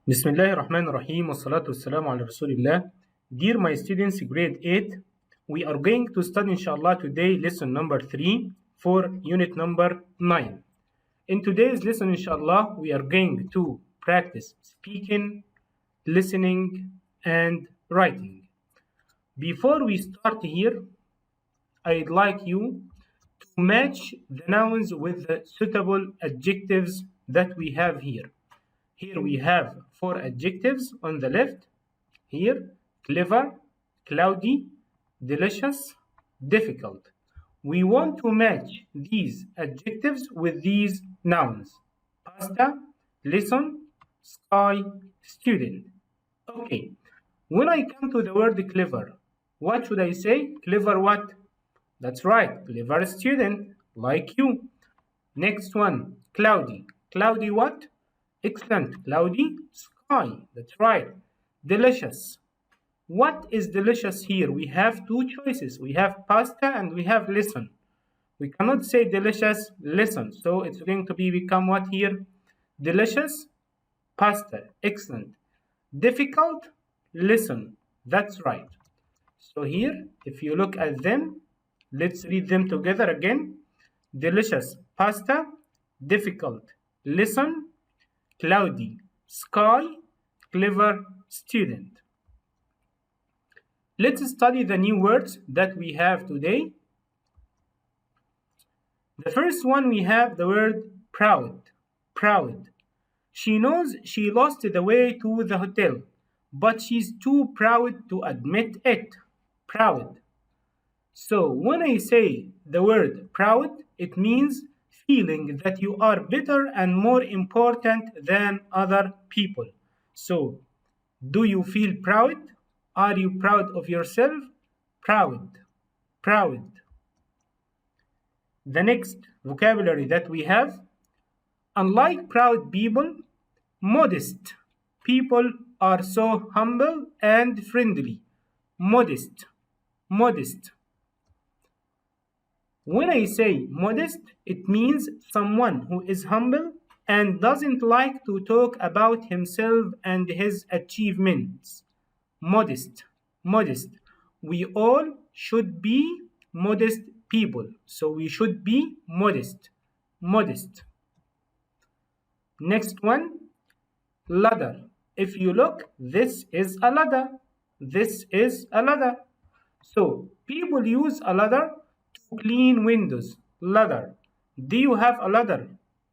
Bismillahir Rahmanir Rahim wassalatu wassalamu ala Rasulillah. Dear my students, grade 8, we are going to study inshallah today lesson number 3 for unit number 9. In today's lesson inshallah, we are going to practice speaking, listening and writing. Before we start here, I'd like you to match the nouns with the suitable adjectives that we have here. Here we have 4 adjectives on the left. Here, clever, cloudy, delicious, difficult. We want to match these adjectives with these nouns. Pasta, listen, sky, student. Okay, when I come to the word clever, what should I say? Clever what? That's right, clever student, like you. Next one, cloudy. Cloudy what? Excellent. Cloudy sky. That's right. Delicious. What is delicious here? We have two choices. We have pasta and we have listen. We cannot say delicious, listen. So it's going to become what here? Delicious, pasta. Excellent. Difficult, listen. That's right. So here, if you look at them, let's read them together again. Delicious, pasta. Difficult, listen. Cloudy, sky, clever, student. Let's study the new words that we have today. The first one we have the word proud. Proud. She knows she lost the way to the hotel, but she's too proud to admit it. Proud. So when I say the word proud, it means feeling that you are better and more important than other people. So, do you feel proud? Are you proud of yourself? Proud. Proud. The next vocabulary that we have, unlike proud people, modest people are so humble and friendly. Modest. Modest. When I say modest, it means someone who is humble and doesn't like to talk about himself and his achievements. Modest. Modest. We all should be modest people. So we should be modest. Modest. Next one, ladder. If you look, this is a ladder. This is a ladder. So people use a ladder to clean windows. Ladder. Do you have a ladder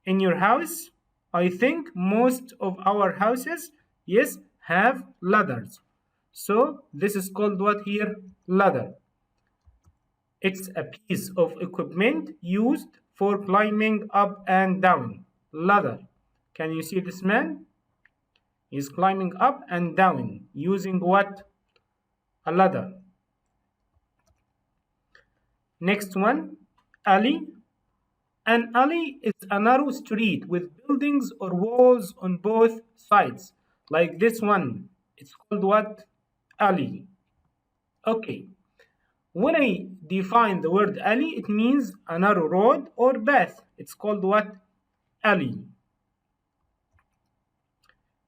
in your house? I think most of our houses, yes, have ladders. So this is called what here? Ladder. It's a piece of equipment used for climbing up and down. Ladder. Can you see this man? He's climbing up and down using what? A ladder. Next one, alley. An alley is a narrow street with buildings or walls on both sides. Like this one. It's called what? Alley. Okay. When I define the word alley, it means a narrow road or path. It's called what? Alley.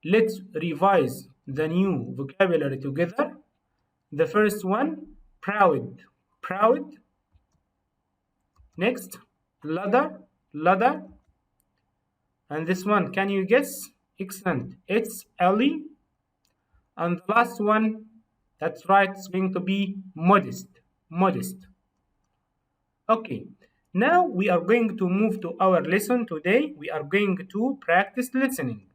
Let's revise the new vocabulary together. The first one, proud. Proud. Next, ladder, ladder. And this one, can you guess? Excellent. It's alley. And the last one, that's right, it's going to be modest. Modest. Okay, now we are going to move to our lesson today. We are going to practice listening.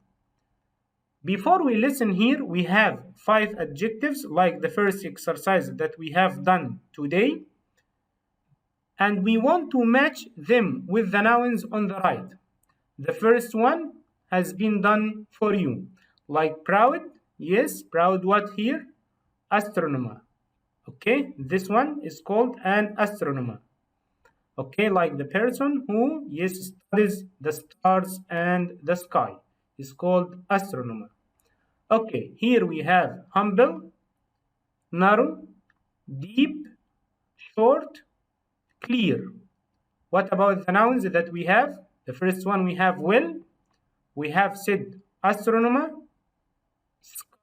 Before we listen here, we have 5 adjectives like the first exercise that we have done today. And we want to match them with the nouns on the right. The first one has been done for you. Like proud, yes, proud what here? Astronomer. Okay, this one is called an astronomer. Okay, like the person who, yes, studies the stars and the sky is called astronomer. Okay, here we have humble, narrow, deep, short, clear. What about the nouns that we have? The first one we have well, we have said astronomer,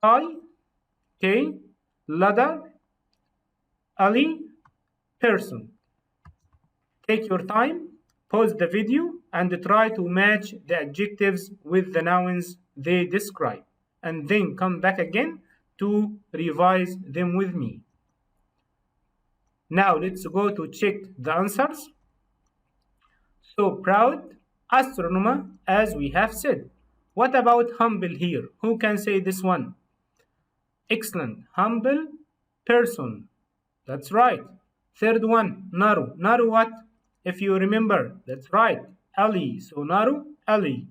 sky, okay, ladder, alley, person. Take your time, pause the video, and try to match the adjectives with the nouns they describe, and then come back again to revise them with me. Now let's go to check the answers. So proud, astronomer, as we have said. What about humble here? Who can say this one? Excellent. Humble person. That's right. Third one, Naru. Naru what? If you remember, that's right. Ali. So Naru, Ali.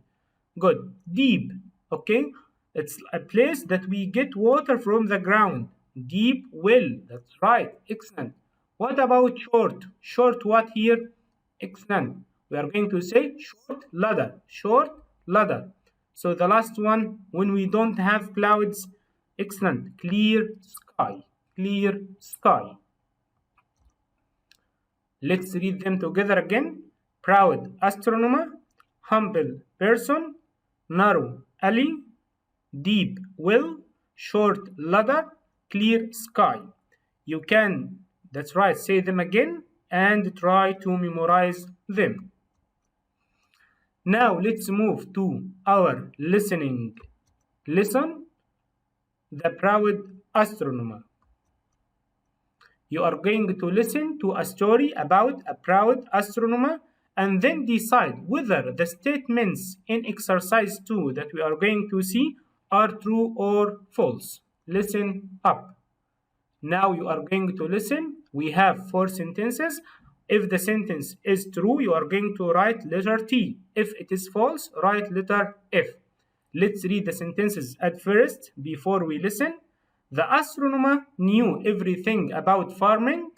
Good. Deep. Okay. It's a place that we get water from the ground. Deep well. That's right. Excellent. What about short? Short what here? Excellent. We are going to say short ladder. Short ladder. So the last one, when we don't have clouds, excellent. Clear sky. Clear sky. Let's read them together again. Proud astronomer, humble person, narrow alley, deep well, short ladder, clear sky. You can, that's right, say them again and try to memorize them. Now let's move to our listening lesson, the proud astronomer. You are going to listen to a story about a proud astronomer and then decide whether the statements in exercise 2 that we are going to see are true or false. Listen up. Now you are going to listen. We have 4 sentences. If the sentence is true, you are going to write letter T. If it is false, write letter F. Let's read the sentences at first before we listen. The astronomer knew everything about farming.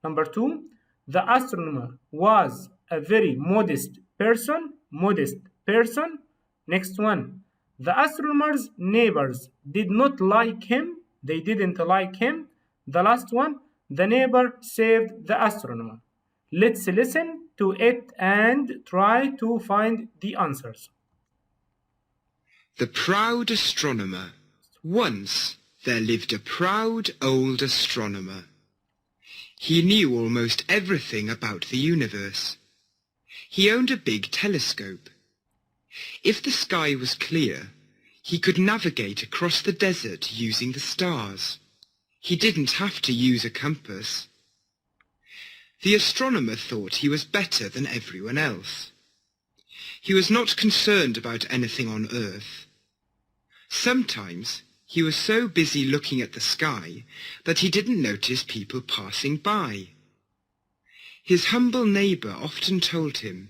Number 2, the astronomer was a very modest person. Modest person. Next one, the astronomer's neighbors did not like him. They didn't like him. The last one, the neighbor saved the astronomer. Let's listen to it and try to find the answers. The proud astronomer. Once there lived a proud old astronomer. He knew almost everything about the universe. He owned a big telescope. If the sky was clear, he could navigate across the desert using the stars. He didn't have to use a compass. The astronomer thought he was better than everyone else. He was not concerned about anything on Earth. Sometimes he was so busy looking at the sky that he didn't notice people passing by. His humble neighbour often told him,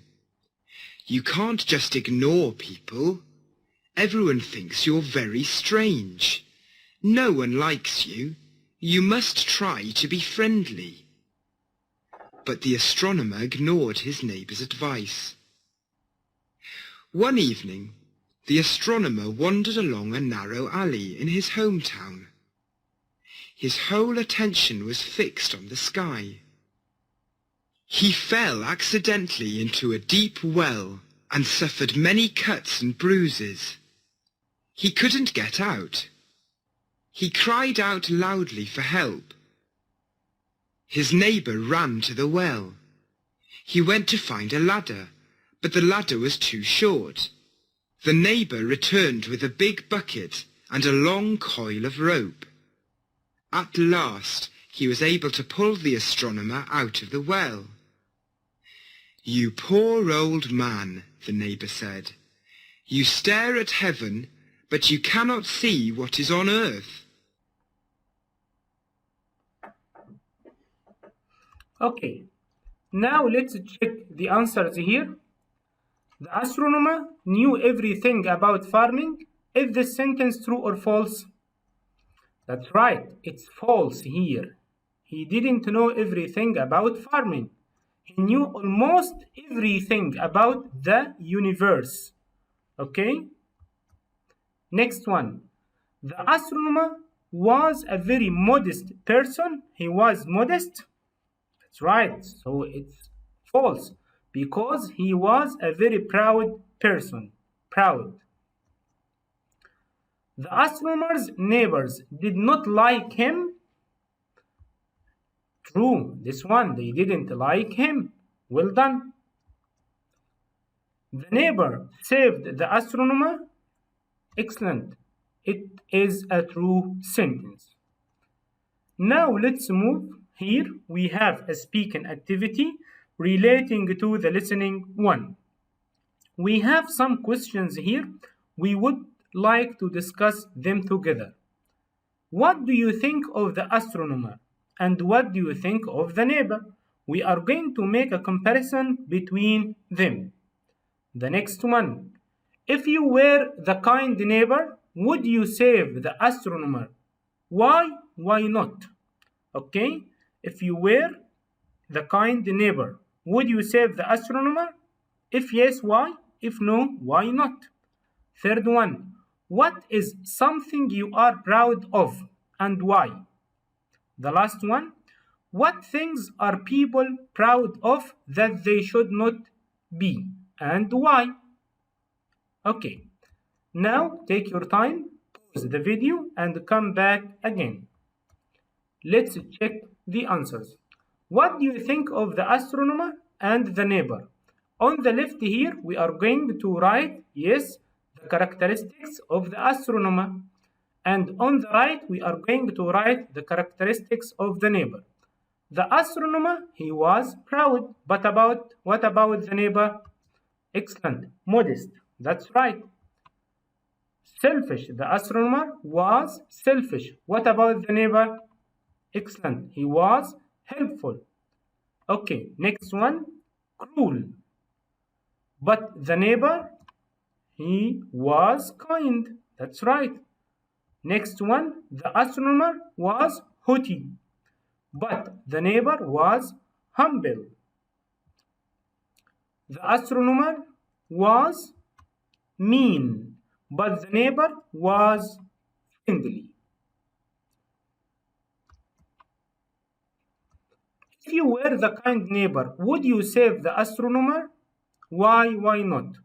"You can't just ignore people. Everyone thinks you're very strange. No one likes you. You must try to be friendly." But the astronomer ignored his neighbour's advice. One evening, the astronomer wandered along a narrow alley in his hometown. His whole attention was fixed on the sky. He fell accidentally into a deep well and suffered many cuts and bruises. He couldn't get out. He cried out loudly for help. His neighbour ran to the well. He went to find a ladder, but the ladder was too short. The neighbour returned with a big bucket and a long coil of rope. At last he was able to pull the astronomer out of the well. "You poor old man," the neighbour said. "You stare at heaven, but you cannot see what is on earth." Okay, now let's check the answers here. The astronomer knew everything about farming. Is this sentence true or false? That's right, it's false here. He didn't know everything about farming. He knew almost everything about the universe. Okay? Next one. The astronomer was a very modest person. He was modest. That's right, so it's false because he was a very proud person. Proud. The astronomer's neighbors did not like him. True, this one, they didn't like him. Well done. The neighbor saved the astronomer. Excellent. It is a true sentence. Now let's move. Here we have a speaking activity relating to the listening one. We have some questions here. We would like to discuss them together. What do you think of the astronomer? And what do you think of the neighbor? We are going to make a comparison between them. The next one. If you were the kind neighbor, would you save the astronomer? Why? Why not? Okay? If you were the kind neighbor, would you save the astronomer? If yes, why? If no, why not? Third one. What is something you are proud of and why? The last one. What things are people proud of that they should not be and why? Okay. Now take your time, pause the video and come back again. Let's check the answers. What do you think of the astronomer and the neighbor? On the left here, we are going to write, yes, the characteristics of the astronomer. And on the right, we are going to write the characteristics of the neighbor. The astronomer, he was proud. But what about the neighbor? Excellent. Modest. That's right. Selfish. The astronomer was selfish. What about the neighbor? Excellent. He was helpful. Okay, next one. Cruel. But the neighbor, he was kind. That's right. Next one. The astronomer was haughty. But the neighbor was humble. The astronomer was mean. But the neighbor was friendly. If you were the kind neighbor, would you save the astronomer? Why not?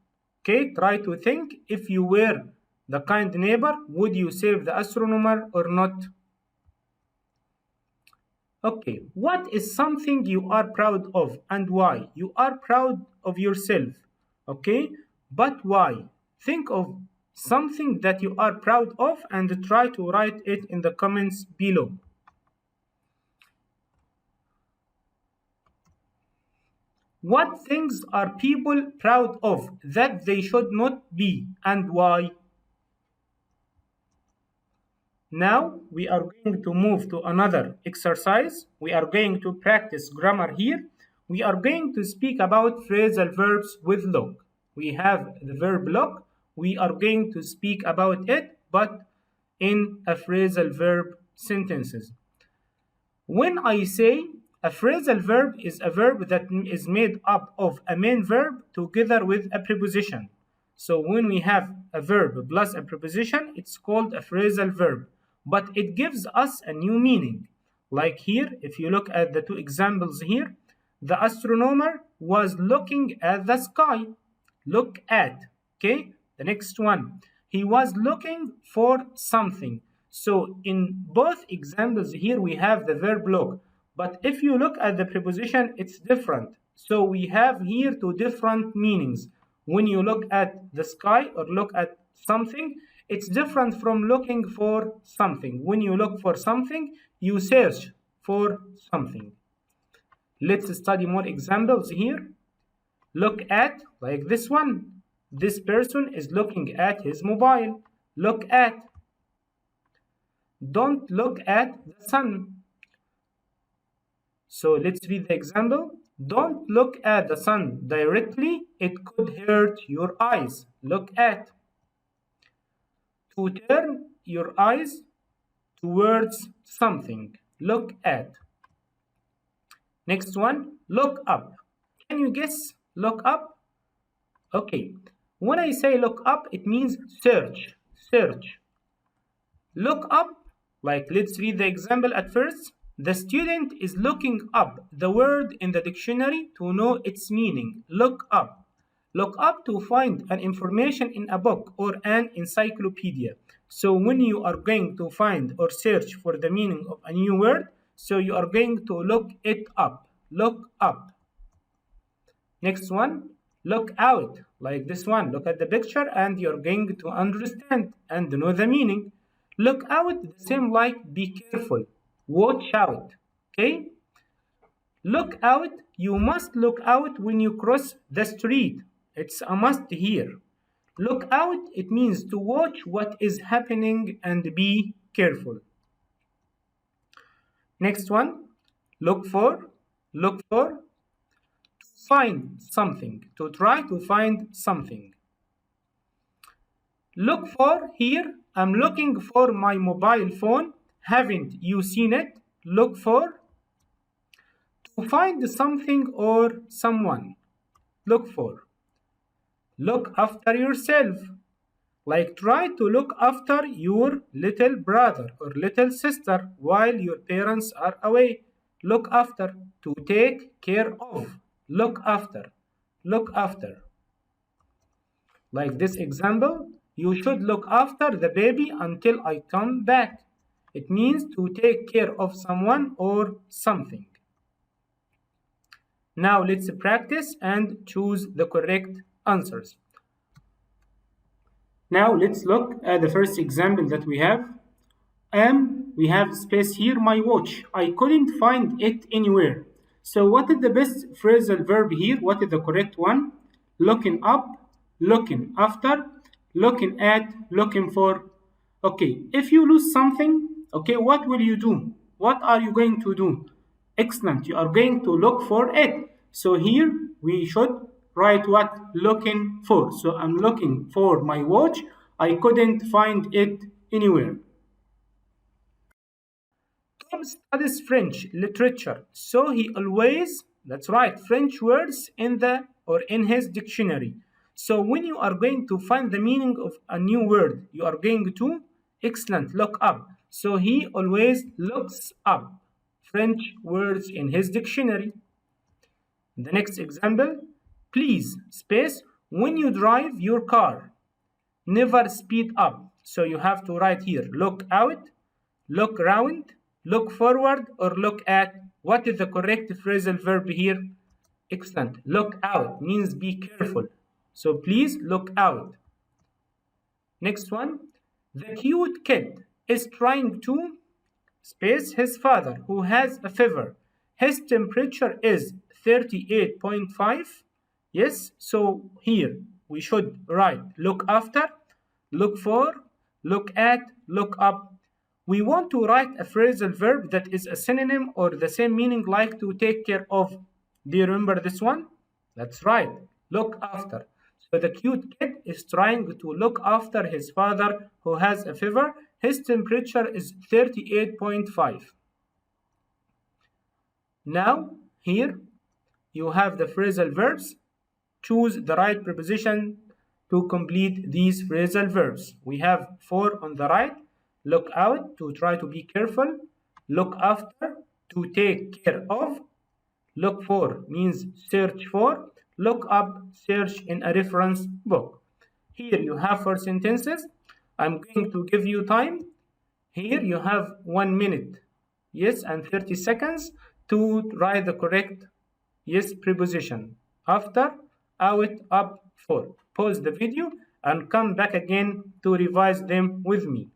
Okay, try to think. If you were the kind neighbor, would you save the astronomer or not? Okay, what is something you are proud of and why? You are proud of yourself, okay? But why? Think of something that you are proud of and try to write it in the comments below. What things are people proud of that they should not be and why? Now we are going to move to another exercise. We are going to practice grammar here. We are going to speak about phrasal verbs with look. We have the verb look. We are going to speak about it, but in a phrasal verb sentences. When I say a phrasal verb is a verb that is made up of a main verb together with a preposition. So when we have a verb plus a preposition, it's called a phrasal verb. But it gives us a new meaning. Like here, if you look at the two examples here, the astronomer was looking at the sky. Look at, okay? The next one, he was looking for something. So in both examples here, we have the verb look. But if you look at the preposition, it's different. So we have here two different meanings. When you look at the sky or look at something, it's different from looking for something. When you look for something, you search for something. Let's study more examples here. Look at, like this one. This person is looking at his mobile. Look at. Don't look at the sun. So let's read the example. Don't look at the sun directly. It could hurt your eyes. Look at. To turn your eyes towards something. Look at. Next one, look up. Can you guess? Look up? Okay. When I say look up, it means search. Search. Look up, like let's read the example at first. The student is looking up the word in the dictionary to know its meaning. Look up. Look up to find an information in a book or an encyclopedia. So when you are going to find or search for the meaning of a new word, so you are going to look it up. Look up. Next one, look out. Like this one. Look at the picture and you're going to understand and know the meaning. Look out, the same like be careful. Watch out. Okay? Look out, you must look out when you cross the street. It's a must here. Look out, it means to watch what is happening and be careful. Next one, look for, to find something, to try to find something. Look for here, I'm looking for my mobile phone. Haven't you seen it? Look for, to find something or someone. Look for. Look after yourself. Like try to look after your little brother or little sister while your parents are away. Look after, to take care of. Look after, look after. Like this example, you should look after the baby until I come back. It means to take care of someone or something. Now let's practice and choose the correct answers. Now let's look at the first example that we have. We have space here, my watch. I couldn't find it anywhere. So what is the best phrasal verb here? What is the correct one? Looking up, looking after, looking at, looking for. Okay, if you lose something, okay, what will you do? What are you going to do? Excellent, you are going to look for it. So here we should write what? Looking for. So I'm looking for my watch. I couldn't find it anywhere. Tom studies French literature, so he always, that's right, French words in his dictionary. So when you are going to find the meaning of a new word, you are going to, excellent, look up. So he always looks up French words in his dictionary. The next example, please, space, when you drive your car, never speed up. So you have to write here, look out, look round, look forward, or look at. What is the correct phrasal verb here? Excellent. Look out means be careful. So please look out. Next one. The cute kid is trying to space his father who has a fever. His temperature is 38.5. Yes, so here we should write look after, look for, look at, look up. We want to write a phrasal verb that is a synonym or the same meaning like to take care of. Do you remember this one? That's right. Look after. So the cute kid is trying to look after his father who has a fever. His temperature is 38.5. Now, here you have the phrasal verbs. Choose the right preposition to complete these phrasal verbs. We have 4 on the right. Look out, to try to be careful. Look after, to take care of. Look for means search for. Look up, search in a reference book. Here you have 4 sentences. I'm going to give you time. Here you have 1 minute, yes, and 30 seconds to write the correct, yes, preposition. After, out, up, for. Pause the video and come back again to revise them with me.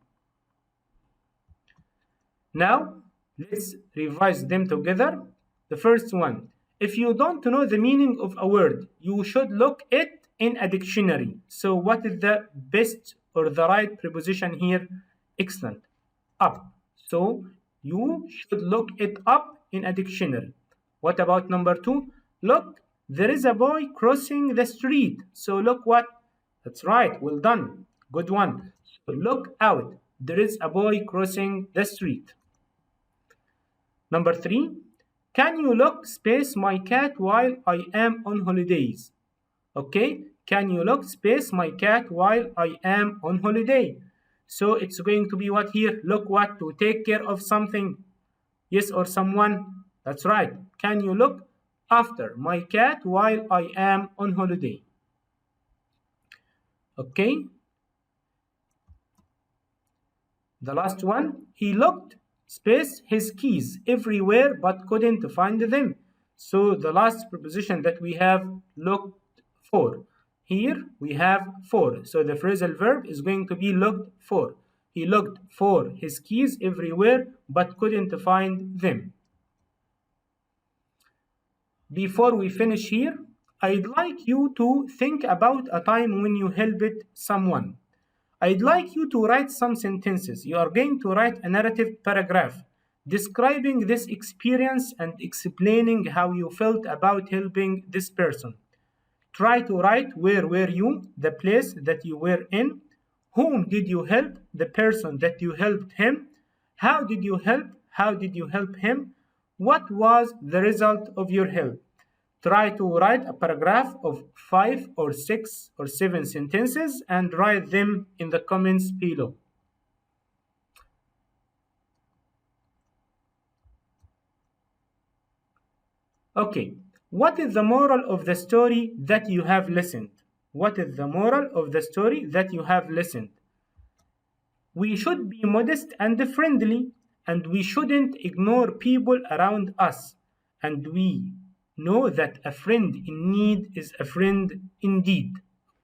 Now, let's revise them together. The first one, if you don't know the meaning of a word, you should look it in a dictionary. So what is the best or the right preposition here? Excellent. Up. So you should look it up in a dictionary. What about number 2? Look, there is a boy crossing the street. So look what? That's right. Well done. Good one. So look out. There is a boy crossing the street. Number 3, can you look space my cat while I am on holidays? Okay, can you look space my cat while I am on holiday? So it's going to be what here? Look what? To take care of something. Yes, or someone. That's right. Can you look after my cat while I am on holiday? Okay. The last one, he looked space his keys everywhere but couldn't find them. So the last preposition that we have looked for. Here we have for. So the phrasal verb is going to be looked for. He looked for his keys everywhere but couldn't find them. Before we finish here, I'd like you to think about a time when you helped someone. I'd like you to write some sentences. You are going to write a narrative paragraph describing this experience and explaining how you felt about helping this person. Try to write where were you, the place that you were in, whom did you help, the person that you helped him, how did you help him, what was the result of your help. Try to write a paragraph of 5 or 6 or 7 sentences and write them in the comments below. Okay, what is the moral of the story that you have listened? What is the moral of the story that you have listened? We should be modest and friendly, and we shouldn't ignore people around us. And we know that a friend in need is a friend indeed.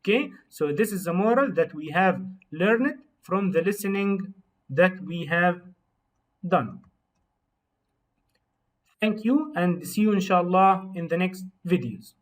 Okay, so this is the moral that we have learned from the listening that we have done. Thank you and see you inshallah in the next videos.